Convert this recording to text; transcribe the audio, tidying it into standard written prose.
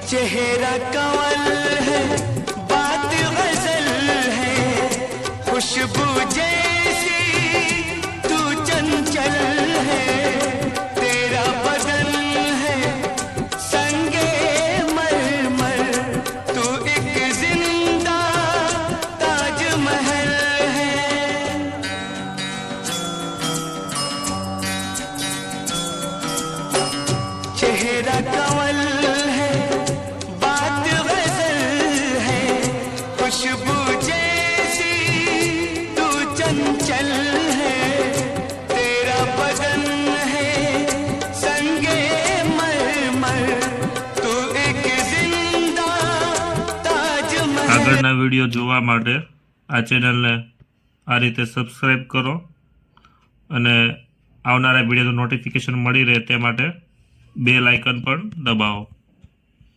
चेहरा कंवल है, बात गजल है, खुशबू जैसी तू चंचल है, तेरा बदन है संगे मरमर, तू एक जिंदा ताजमहल है। चेहरा कंवल है, बात गजल है, खुशबू जैसी तू चंचल है, तेरा बदन है संगे मरमर, तू एक जिंदा ताजमहल। આગળના વિડીયો જોવા માટે આ ચેનલને આ રીતે સબસ્ક્રાઈબ કરો અને આવનારા વિડીયોનું નોટિફિકેશન મળી રહે તે માટે બેલ આઇકન પણ દબાવો।